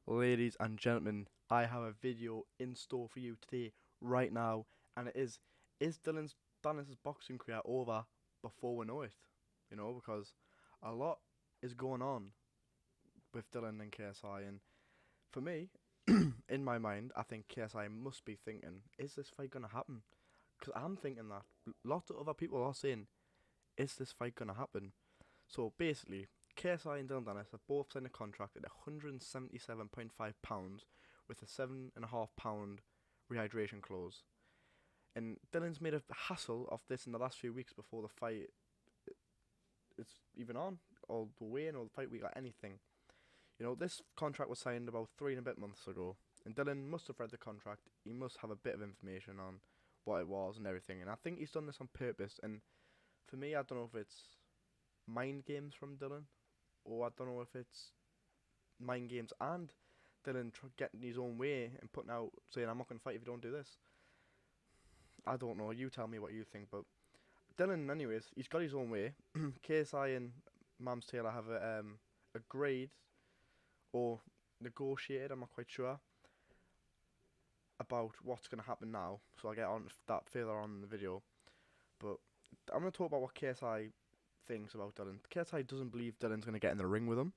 Ladies and gentlemen, I have a video in store for you today, right now, and it is Dillon Danis' boxing career over before we know it? Because a lot is going on with Dillon and KSI, and for me, in my mind, I think KSI must be thinking, is this fight gonna happen? Because I'm thinking that. Lots of other people are saying, is this fight gonna happen? So basically, KSI and Dillon Danis have both signed a contract at £177.5 with a £7.5 rehydration clause. And Dillon's made a hassle of this in the last few weeks before the fight is even on, or the weigh-in, or the fight week, or anything. This contract was signed about 3 and a bit months ago, and Dillon must have read the contract. He must have a bit of information on what it was and everything, and I think he's done this on purpose. And for me, I don't know if it's mind games from Dillon, or I don't know if it's mind games and Dillon getting his own way and putting out saying, I'm not going to fight if you don't do this. I don't know. You tell me what you think. But Dillon, anyways, he's got his own way. KSI and Mams Taylor have agreed or negotiated, I'm not quite sure, about what's going to happen now. So I'll get on that further on in the video. But I'm going to talk about what KSI thinks about Dillon. KSI doesn't believe Dillon's going to get in the ring with him.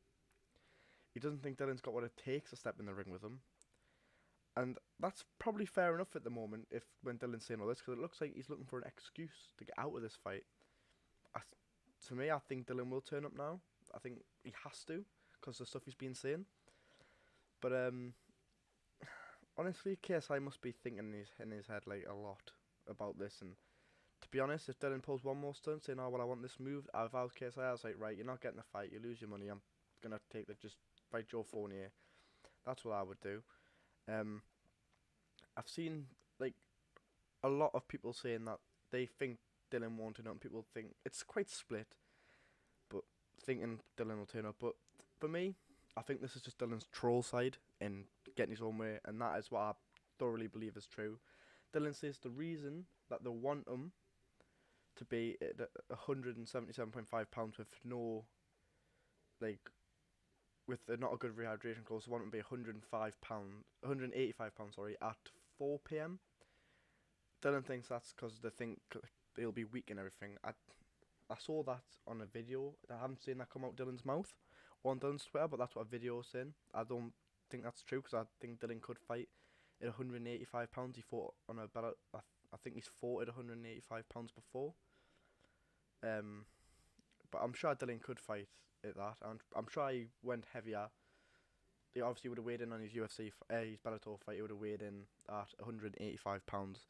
He doesn't think Dillon's got what it takes to step in the ring with him. And that's probably fair enough at the moment, if when Dillon's saying all this, because it looks like he's looking for an excuse to get out of this fight. To me, I think Dillon will turn up now. I think he has to, because of the stuff he's been saying. But honestly, KSI must be thinking in his head like a lot about this. And to be honest, if Dillon pulls one more stunt saying, "Oh well, I want this moved," if I was KSI, I was like, right, you're not getting the fight, you lose your money. I'm gonna take the just fight Joe Fournier. That's what I would do. I've seen like a lot of people saying that they think Dillon won't turn up, and people think it's quite split, but thinking Dillon will turn up. But for me, I think this is just Dillon's troll side in getting his own way, and that is what I thoroughly believe is true. Dillon says the reason that they want him to be at £177.5 with no, like, with not a good rehydration clause, they want him to be £185, sorry, at 4 p.m. Dillon thinks that's because they think he'll be weak and everything. I saw that on a video. I haven't seen that come out Dillon's mouth or on Dillon's Twitter, but that's what a video is saying. I don't think that's true, because I think Dillon could fight at £185. He fought on a better. I think he's fought at £185 before. But I'm sure Dillon could fight at that. And I'm sure he went heavier. He obviously would have weighed in on his his Bellator fight. He would have weighed in at £185,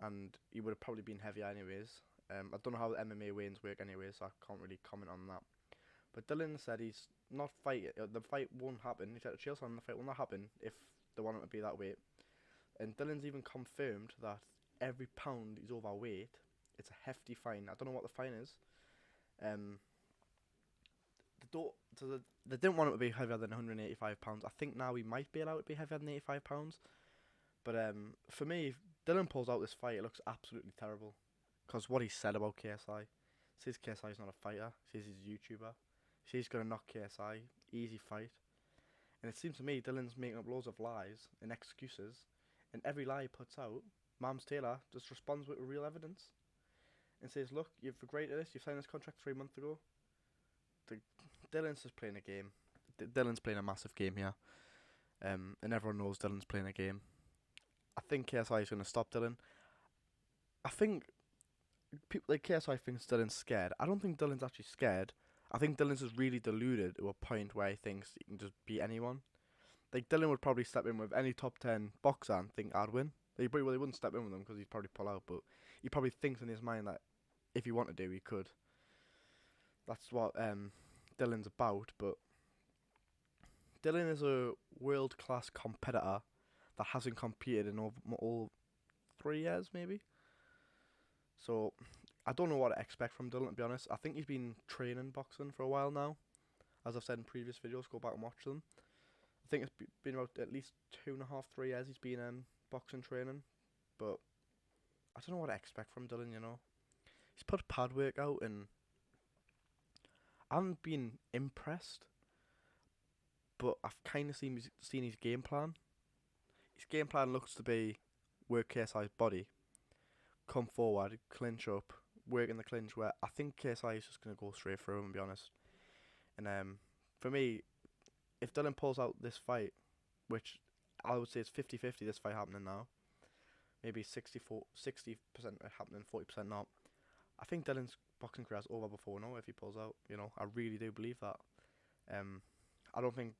and he would have probably been heavier anyways. I don't know how the MMA weigh-ins work anyway, so I can't really comment on that. But Dillon said he's not fighting. The fight won't happen. He said to Chael Sonnen, the fight will not happen if they want him to be that weight. And Dillon's even confirmed that every pound he's overweight, it's a hefty fine. I don't know what the fine is. They didn't want him to be heavier than £185. I think now he might be allowed to be heavier than £85. But for me, if Dillon pulls out this fight, it looks absolutely terrible. Because what he said about KSI, says KSI is not a fighter, says he's a YouTuber, says he's going to knock KSI, easy fight. And it seems to me Dillon's making up loads of lies and excuses, and every lie he puts out, Mams Taylor just responds with real evidence and says, look, you've agreed to this, you've signed this contract 3 months ago. Dillon's just playing a game. Dillon's playing a massive game here. And everyone knows Dillon's playing a game. I think KSI is going to stop Dillon. I think people like KSI thinks Dillon's scared. I don't think Dillon's actually scared. I think Dillon's just really deluded to a point where he thinks he can just beat anyone. Like, Dillon would probably step in with any top 10 boxer and think I'd win. He wouldn't step in with them because he'd probably pull out, but he probably thinks in his mind that if he wanted to, he could. That's what Dillon's about. But Dillon is a world-class competitor that hasn't competed in all 3 years, maybe. So I don't know what to expect from Dillon, to be honest. I think he's been training boxing for a while now. As I've said in previous videos, go back and watch them. I think it's been about at least 2.5, 3 years he's been boxing training. But I don't know what to expect from Dillon, He's put pad work out, and I haven't been impressed. but I've kind of seen his game plan. His game plan looks to be work KSI's body, come forward, clinch up, work in the clinch. Where I think KSI is just gonna go straight through him, and be honest. And for me, if Dillon pulls out this fight, which I would say is 50-50 this fight happening now, maybe 60% happening, 40% not. I think Dillon's boxing career is over before now if he pulls out. You know, I really do believe that. I don't think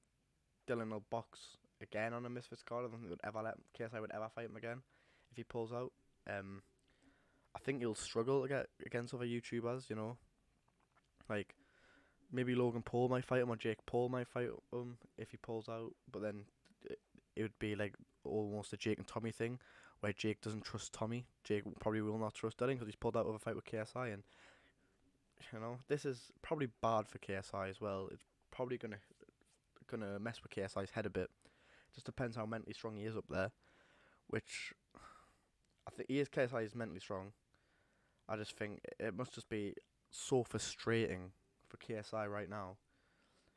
Dillon will box again on a Misfits card. I don't think they would ever let KSI would ever fight him again if he pulls out. I think he'll struggle to get against other YouTubers. You know, like maybe Logan Paul might fight him or Jake Paul might fight him if he pulls out. But then it would be like almost a Jake and Tommy thing, where Jake doesn't trust Tommy. Jake probably will not trust Dillon because he's pulled out of a fight with KSI, and you know this is probably bad for KSI as well. It's probably gonna mess with KSI's head a bit. Just depends how mentally strong he is up there, which I think KSI is mentally strong. I just think it must just be so frustrating for KSI right now,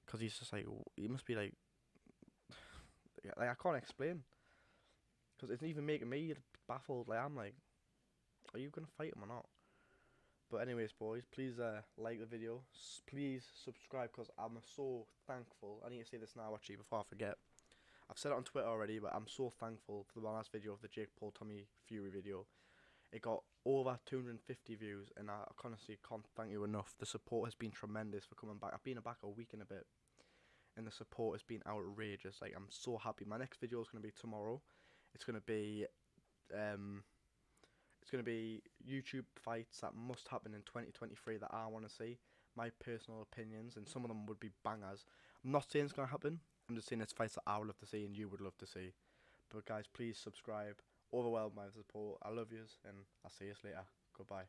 because he's just like, he must be like I can't explain, because it's even making me baffled. Like I'm like, are you gonna fight him or not? But anyways, boys, please like the video. Please subscribe, because I'm so thankful. I need to say this now actually before I forget. I've said it on Twitter already, but I'm so thankful for the last video of the Jake Paul Tommy Fury video. It got over 250 views, and I honestly can't thank you enough. The support has been tremendous for coming back. I've been back a week and a bit, and the support has been outrageous. Like, I'm so happy. My next video is going to be tomorrow. It's going to be YouTube fights that must happen in 2023 that I want to see. My personal opinions, and some of them would be bangers. I'm not saying it's going to happen. I'm just saying it's fights that I would love to see and you would love to see. But guys, please subscribe. Overwhelmed by the support. I love yous, and I'll see you later. Goodbye.